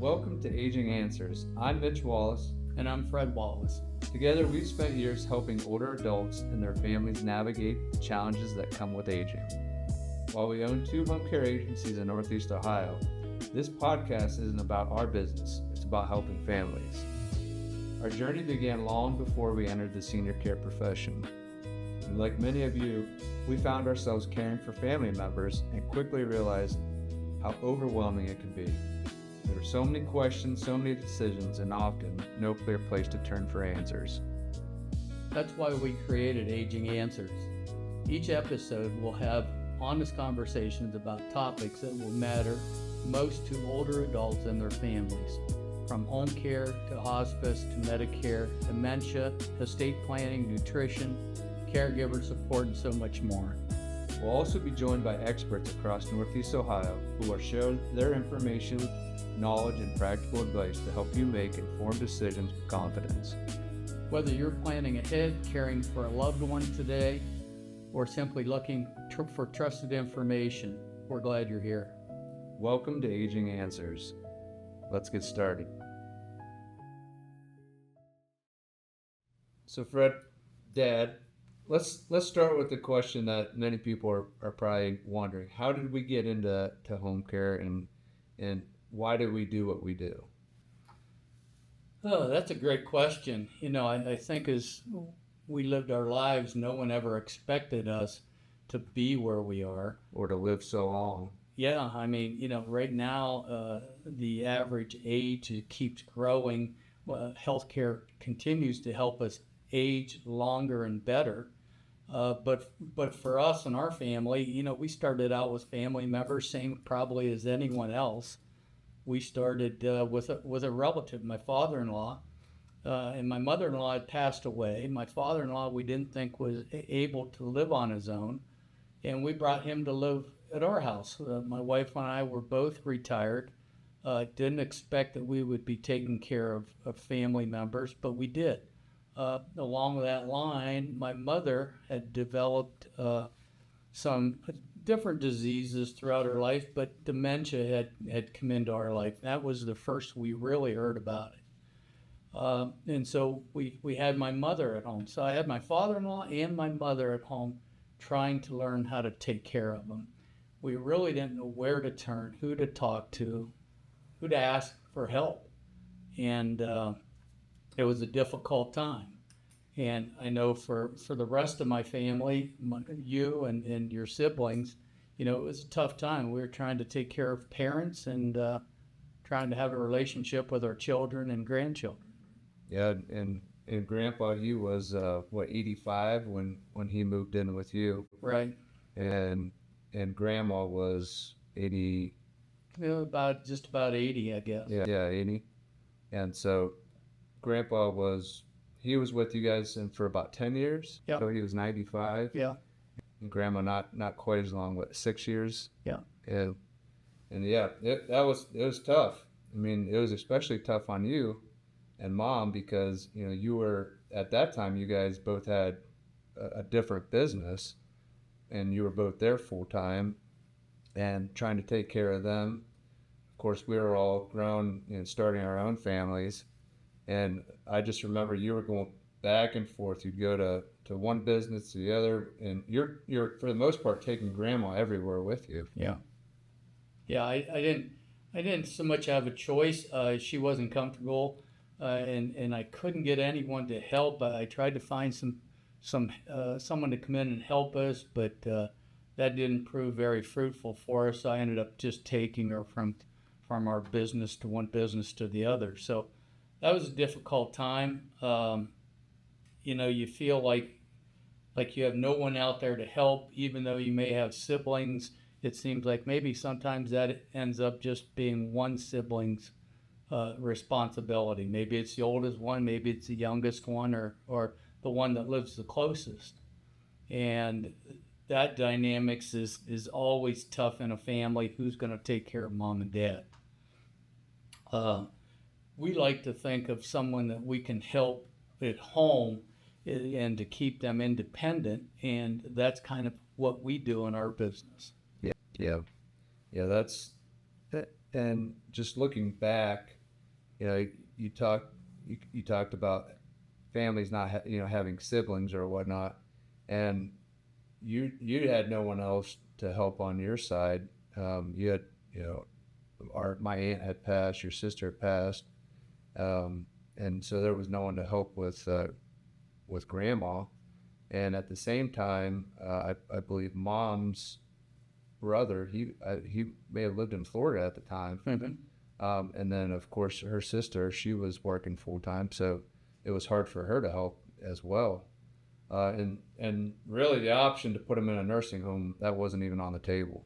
Welcome to Aging Answers. I'm Mitch Wallace. And I'm Fred Wallace. Together, we've spent years helping older adults and their families navigate the challenges that come with aging. While we own 2 home care agencies in Northeast Ohio, this podcast isn't about our business, it's about helping families. Our journey began long before we entered the senior care profession. And like many of you, we found ourselves caring for family members and quickly realized how overwhelming it can be. There are so many questions, so many decisions, and often no clear place to turn for answers. That's why we created Aging Answers. Each episode will have honest conversations about topics that will matter most to older adults and their families, from home care to hospice to Medicare, dementia, estate planning, nutrition, caregiver support, and so much more. We'll also be joined by experts across Northeast Ohio who will share their information, knowledge, and practical advice to help you make informed decisions with confidence. Whether you're planning ahead, caring for a loved one today, or simply looking for trusted information, we're glad you're here. Welcome to Aging Answers. Let's get started. So Fred, Dad, let's start with the question that many people are probably wondering. How did we get into home care and why do we do what we do? Oh, that's a great question. I think as we lived our lives, no one ever expected us to be where we are. Or to live so long. Yeah, right now, the average age keeps growing. Healthcare continues to help us age longer and better. But for us and our family, we started out with family members, same probably as anyone else. We started with a relative, my father-in-law, and my mother-in-law had passed away. My father-in-law we didn't think was able to live on his own, and we brought him to live at our house. My wife and I were both retired. Didn't expect that we would be taking care of family members, but we did. Along that line, my mother had developed some different diseases throughout her life, but dementia had come into our life. That was the first we really heard about it. And so we had my mother at home. So I had my father-in-law and my mother at home trying to learn how to take care of them. We really didn't know where to turn, who to talk to, who to ask for help. And it was a difficult time. And I know for the rest of my family, you and your siblings, it was a tough time. We were trying to take care of parents and trying to have a relationship with our children and grandchildren. Yeah, and Grandpa, he was 85 when he moved in with you. Right. And Grandma was 80. Just about 80, I guess. Yeah, 80. And so Grandpa was with you guys for about 10 years. Yeah. So he was 95. Yeah. And Grandma not quite as long, 6 years. Yeah. And yeah, it was tough. It was especially tough on you and Mom because you were at that time, you guys both had a different business and you were both there full time and trying to take care of them. Of course, we were all grown and starting our own families. And I just remember you were going back and forth. You'd go to one business to the other, and you're for the most part taking Grandma everywhere with you. Yeah. Yeah, I didn't so much have a choice. She wasn't comfortable, and I couldn't get anyone to help. I tried to find someone to come in and help us, but that didn't prove very fruitful for us. I ended up just taking her from our business to one business to the other. So that was a difficult time. You feel like you have no one out there to help, even though you may have siblings. It seems like maybe sometimes that ends up just being one sibling's responsibility. Maybe it's the oldest one, maybe it's the youngest one, or the one that lives the closest. And that dynamics is always tough in a family. Who's going to take care of Mom and Dad? We like to think of someone that we can help at home and to keep them independent, and that's kind of what we do in our business. Yeah. That's And just looking back, you know, you talked about families not having siblings or whatnot, and you had no one else to help on your side. You had, you know, my aunt had passed, your sister had passed, and so there was no one to help with grandma. And at the same time, I believe mom's brother, he may have lived in Florida at the time. And then of course her sister, she was working full time, so it was hard for her to help as well. And really the option to put them in a nursing home, that wasn't even on the table.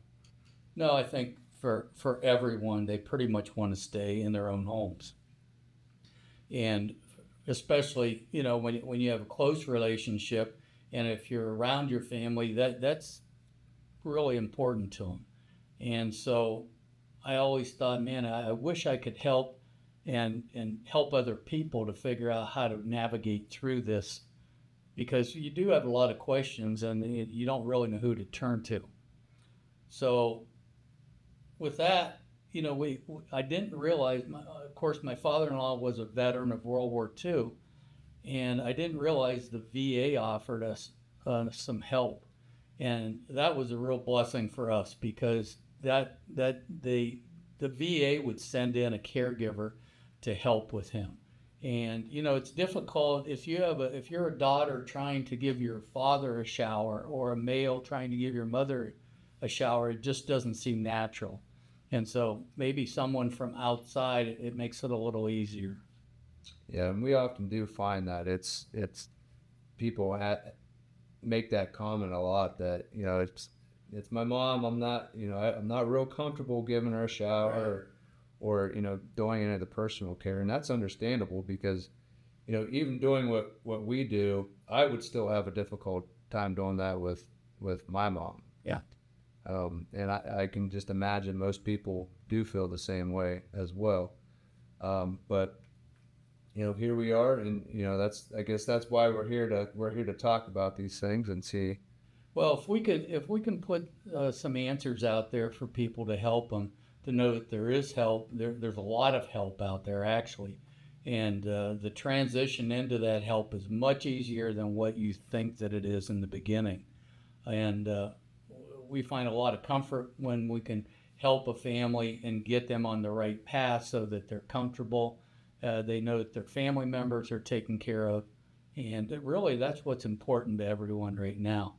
No, I think for everyone, they pretty much want to stay in their own homes. And especially, you know, when you have a close relationship and if you're around your family, that's really important to them. And so I always thought, man, I wish I could help and help other people to figure out how to navigate through this, because you do have a lot of questions and you don't really know who to turn to. So with that, you know, I didn't realize, of course, my father-in-law was a veteran of World War II, and I didn't realize the VA offered us some help, and that was a real blessing for us, because that the VA would send in a caregiver to help with him. And you know, it's difficult if you're a daughter trying to give your father a shower, or a male trying to give your mother a shower. It just doesn't seem natural. And so maybe someone from outside, it makes it a little easier. Yeah, and we often do find that it's people make that comment a lot, that you know, it's my mom. I'm not real comfortable giving her a shower, or you know, doing any of the personal care, and that's understandable, because you know, even doing what we do, I would still have a difficult time doing that with my mom. Yeah. And I can just imagine most people do feel the same way as well. But you know, here we are, and you know, I guess that's why we're here to talk about these things and see. Well, if we can put some answers out there for people to help them to know that there is help. There's a lot of help out there actually, and the transition into that help is much easier than what you think that it is in the beginning. And we find a lot of comfort when we can help a family and get them on the right path so that they're comfortable. They know that their family members are taken care of, and really that's what's important to everyone right now.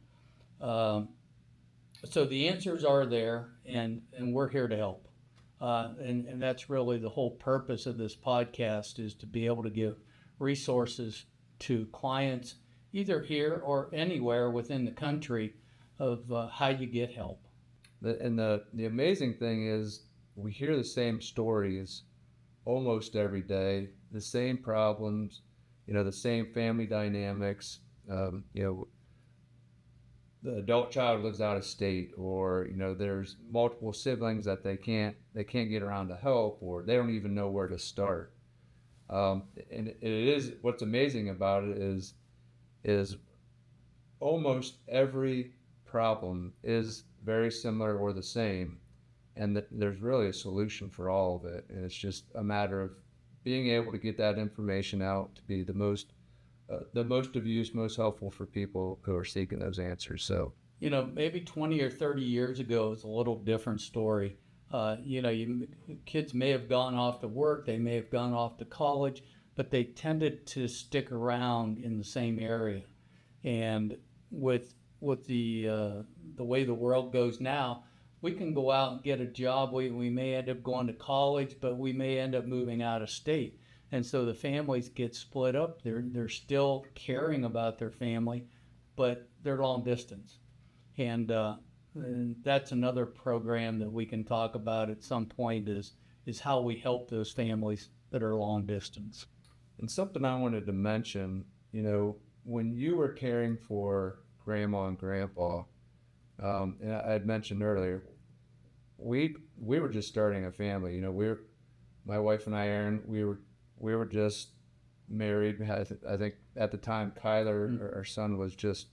So the answers are there, and we're here to help. And that's really the whole purpose of this podcast, is to be able to give resources to clients either here or anywhere within the country of how you get help. The amazing thing is, we hear the same stories almost every day, the same problems, you know, the same family dynamics. You know, the adult child lives out of state, or you know, there's multiple siblings that they can't get around to help, or they don't even know where to start. And it is, what's amazing about it is almost every problem is very similar or the same, and that there's really a solution for all of it, and it's just a matter of being able to get that information out to be the most of use, most helpful for people who are seeking those answers. So, you know, maybe 20 or 30 years ago it's a little different story. You know, kids may have gone off to work, they may have gone off to college, but they tended to stick around in the same area. And with the way the world goes now, we can go out and get a job. We may end up going to college, but we may end up moving out of state. And so the families get split up. They're still caring about their family, but they're long distance. And that's another program that we can talk about at some point, is how we help those families that are long distance. And something I wanted to mention, you know, when you were caring for grandma and grandpa, and I had mentioned earlier, we were just starting a family. You know, my wife and I, Aaron, we were just married. I think at the time Kyler, our son, was just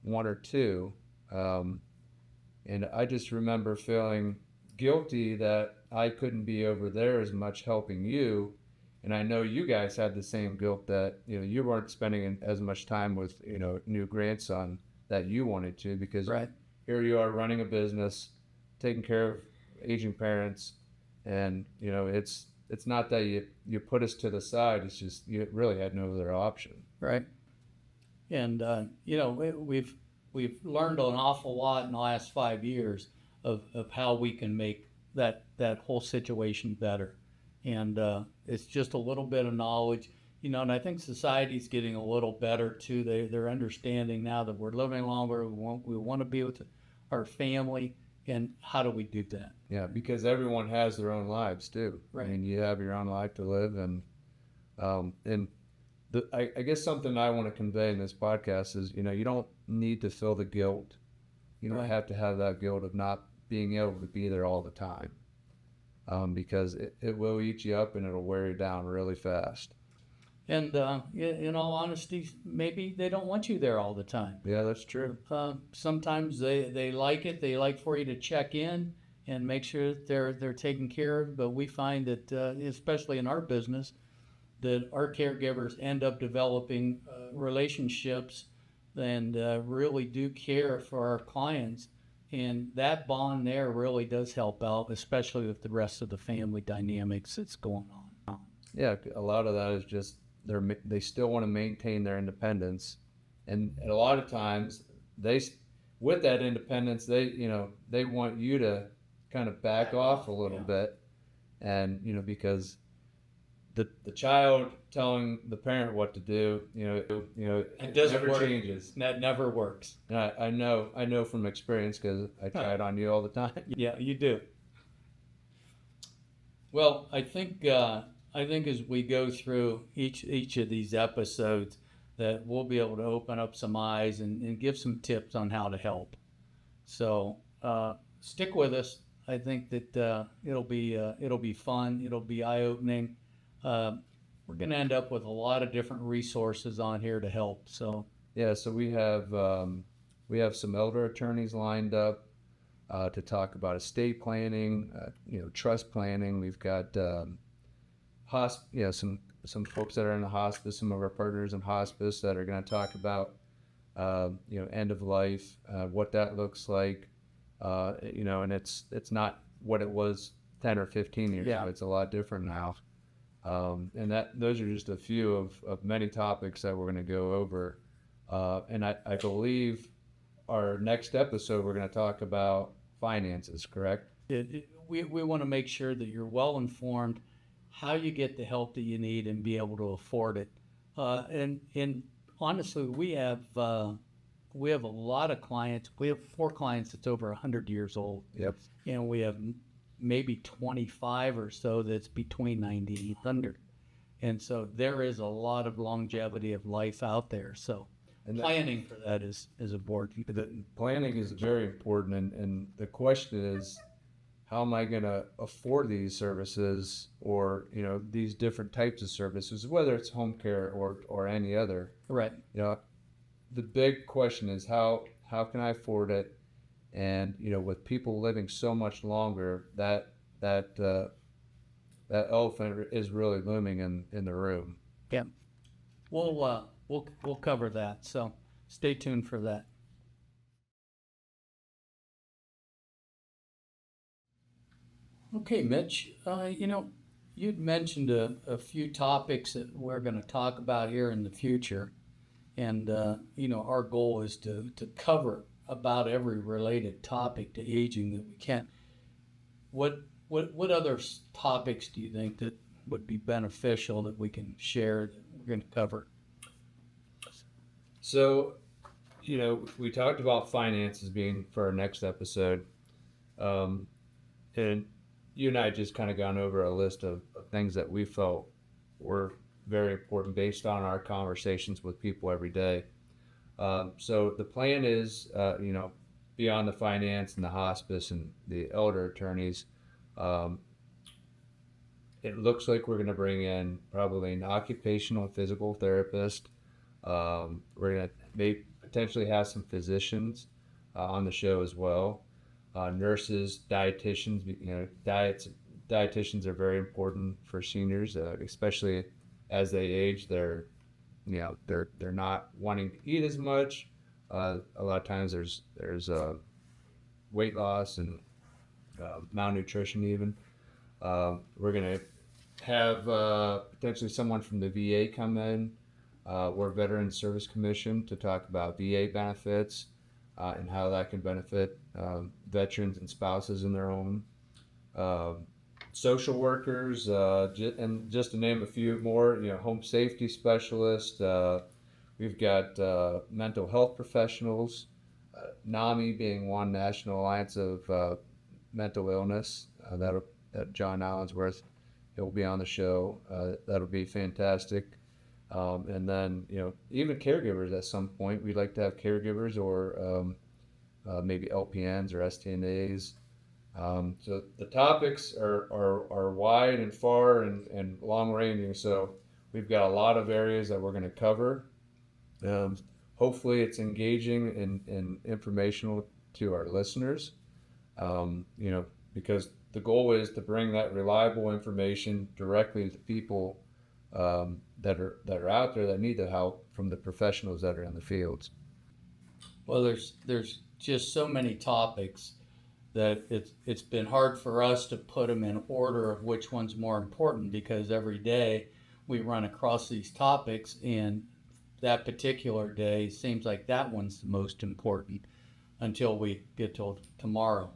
1 or 2, and I just remember feeling guilty that I couldn't be over there as much helping you. And I know you guys had the same guilt that, you weren't spending as much time with, new grandson that you wanted to, because Right. here you are running a business, taking care of aging parents. And, it's not that you put us to the side. It's just, you really had no other option. Right. And we've learned an awful lot in the last 5 years of how we can make that whole situation better. And it's just a little bit of knowledge, and I think society's getting a little better too. They're understanding now that we're living longer. We want to be with our family, and how do we do that? Yeah, because everyone has their own lives too. Right. I mean, you have your own life to live, and I guess something I want to convey in this podcast is, you don't need to feel the guilt. You don't Right. have to have that guilt of not being able to be there all the time, because it will eat you up and it'll wear you down really fast. And in all honesty, maybe they don't want you there all the time. Yeah, that's true. Sometimes they like it. They like for you to check in and make sure that they're taken care of. But we find that, especially in our business, that our caregivers end up developing relationships and really do care for our clients. And that bond there really does help out, especially with the rest of the family dynamics that's going on. Yeah, a lot of that is just they still want to maintain their independence, and a lot of times with that independence, they want you to kind of back off a little bit, and because the child telling the parent what to do, It doesn't never work. changes. That never works. And I know from experience, because I try it on you all the time. Yeah, you do. Well, I think as we go through each of these episodes, that we'll be able to open up some eyes and give some tips on how to help. So stick with us. I think that it'll be fun. It'll be eye-opening. We're going to end up with a lot of different resources on here to help. So yeah, so we have some elder attorneys lined up to talk about estate planning, trust planning. We've got some folks that are in the hospice, some of our partners in hospice that are going to talk about end of life, what that looks like, and it's not what it was 10 or 15 years ago. It's a lot different now. And those are just a few of many topics that we're going to go over. And I believe our next episode, we're going to talk about finances, correct? We want to make sure that you're well informed, how you get the help that you need and be able to afford it. And honestly, we have a lot of clients. We have 4 clients that's over 100 years old. Yep. And we have maybe 25 or so that's between 90 and 100. And so there is a lot of longevity of life out there. So planning for that is important. The planning is very important, and the question is, how am I going to afford these services, or these different types of services, whether it's home care or any other. Right. The big question is how can I afford it? And with people living so much longer, that elephant is really looming in the room. Yeah. We'll cover that. So stay tuned for that. Okay, Mitch, you'd mentioned a few topics that we're going to talk about here in the future. And, our goal is to cover about every related topic to aging that we can. What other topics do you think that would be beneficial that we can share that we're going to cover? So, we talked about finances being for our next episode. And you and I just kind of gone over a list of things that we felt were very important based on our conversations with people every day. So the plan is, beyond the finance and the hospice and the elder attorneys, it looks like we're going to bring in probably an occupational and physical therapist. We're going to potentially have some physicians on the show as well. Nurses, dietitians, diets, dietitians are very important for seniors, especially as they age. They're not wanting to eat as much. A lot of times there's weight loss and malnutrition even. We're going to have potentially someone from the VA come in, or Veterans Service Commission, to talk about VA benefits and how that can benefit veterans and spouses in their home. Social workers, and just to name a few more, home safety specialists. We've got mental health professionals, NAMI being one, National Alliance of Mental Illness. That John Allensworth, he'll be on the show. That'll be fantastic. And then, even caregivers at some point. We'd like to have caregivers or maybe LPNs or STNAs. So the topics are wide and far and long ranging. So we've got a lot of areas that we're going to cover. Hopefully it's engaging and informational to our listeners. Because the goal is to bring that reliable information directly to people that are out there that need the help from the professionals that are in the fields. Well, there's just so many topics that it's been hard for us to put them in order of which one's more important, because every day we run across these topics, and that particular day seems like that one's the most important until we get till tomorrow.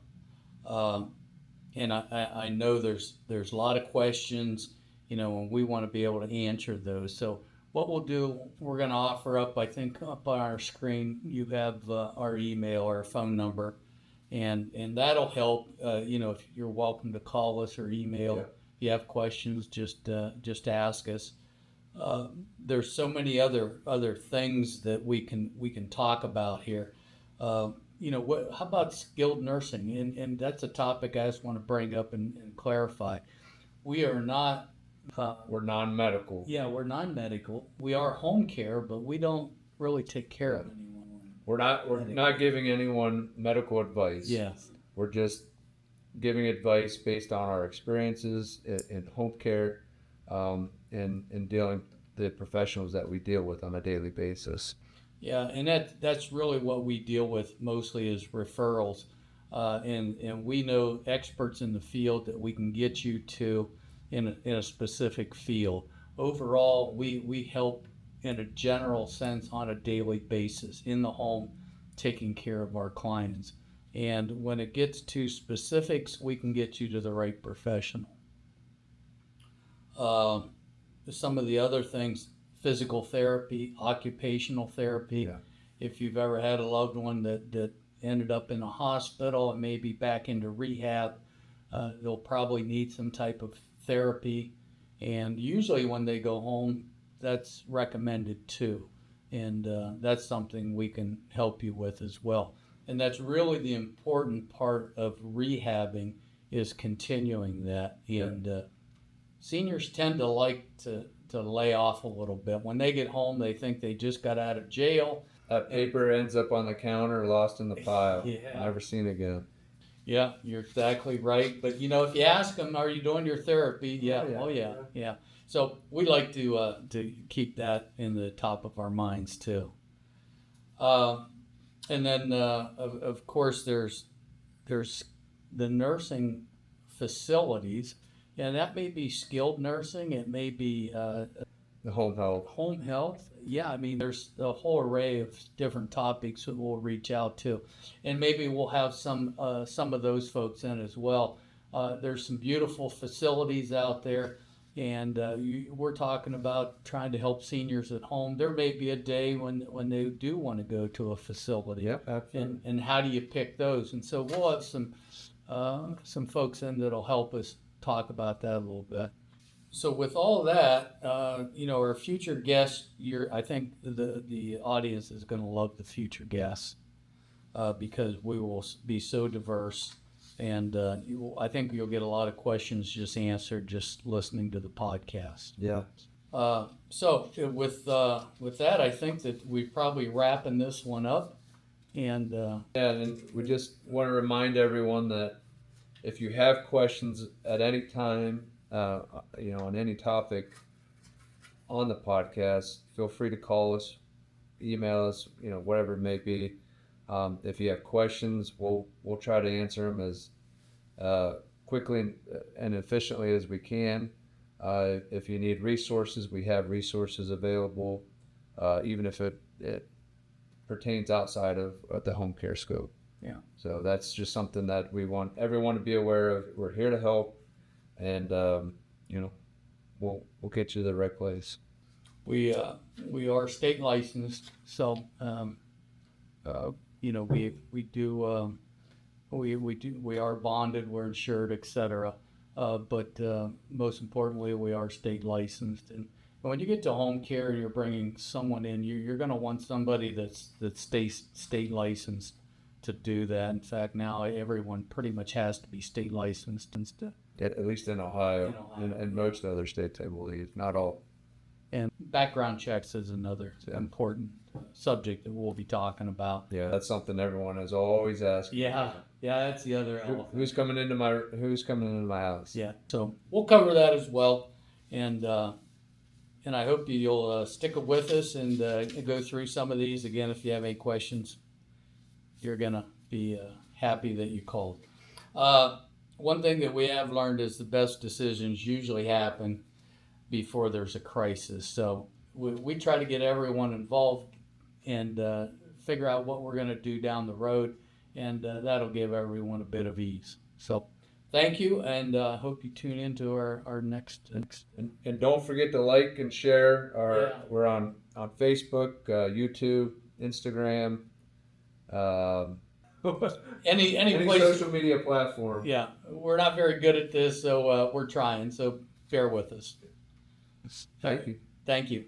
And I know there's a lot of questions, and we want to be able to answer those. So what we'll do, we're going to offer up, I think up on our screen, you have our email or phone number, and that'll help. If you're welcome to call us or email. Yeah. If you have questions, just ask us. There's so many other things that we can talk about here. How about skilled nursing? And that's a topic I just want to bring up and clarify. We are not. We're non-medical. Yeah, we're non-medical. We are home care, but we don't really take care of anyone. We're not giving anyone medical advice. Yes. We're just giving advice based on our experiences in home care, and dealing with the professionals that we deal with on a daily basis. Yeah, and that's really what we deal with mostly is referrals, and we know experts in the field that we can get you to in a specific field. Overall, we help in a general sense on a daily basis in the home, taking care of our clients. And when it gets to specifics, we can get you to the right professional. Some of the other things, physical therapy, occupational therapy. Yeah. If you've ever had a loved one that ended up in a hospital and maybe back into rehab, they'll probably need some type of therapy. And usually when they go home, that's recommended too. And that's something we can help you with as well. And that's really the important part of rehabbing, is continuing that. And seniors tend to like to lay off a little bit. When they get home, they think they just got out of jail. That paper ends up on the counter, lost in the pile. Yeah. Never seen again. Yeah, you're exactly right. But if you ask them, "Are you doing your therapy?" Yeah. Oh yeah. So we like to keep that in the top of our minds too. And then of course there's the nursing facilities. Yeah, that may be skilled nursing. It may be the home health. Home health. Yeah, there's a whole array of different topics that we'll reach out to, and maybe we'll have some of those folks in as well. There's some beautiful facilities out there, and we're talking about trying to help seniors at home. There may be a day when they do want to go to a facility. Yep, absolutely. And how do you pick those? And so we'll have some folks in that'll help us talk about that a little bit. So with all that, our future guests, I think the audience is going to love the future guests because we will be so diverse, and I think you'll get a lot of questions just answered just listening to the podcast. Yeah. So with that, I think that we're probably wrapping this one up, and and we just want to remind everyone that if you have questions at any time, on any topic on the podcast, feel free to call us, email us, whatever it may be. If you have questions, we'll try to answer them as quickly and efficiently as we can. If you need resources, we have resources available, even if it pertains outside of the home care scope. Yeah. So that's just something that we want everyone to be aware of. We're here to help, and we'll get you to the right place. We are state licensed, so we are bonded, we're insured, etc. But most importantly, we are state licensed, and when you get to home care and you're bringing someone in, you're going to want somebody that's state licensed to do that. In fact, now everyone pretty much has to be state licensed At least in Ohio, and most other states, I believe, not all. And background checks is another important subject that we'll be talking about. Yeah, that's something everyone is always asking. Yeah, that's the other element. Who's coming into my house? Yeah, so we'll cover that as well, and I hope you'll stick with us and go through some of these. Again, if you have any questions, you're gonna be happy that you called. One thing that we have learned is the best decisions usually happen before there's a crisis. So we try to get everyone involved and figure out what we're going to do down the road, and that'll give everyone a bit of ease. So thank you, and hope you tune into our next. And don't forget to like and share. We're on Facebook, YouTube, Instagram, any place, social media platform. Yeah, we're not very good at this, so we're trying. So bear with us. Thank you. Thank you.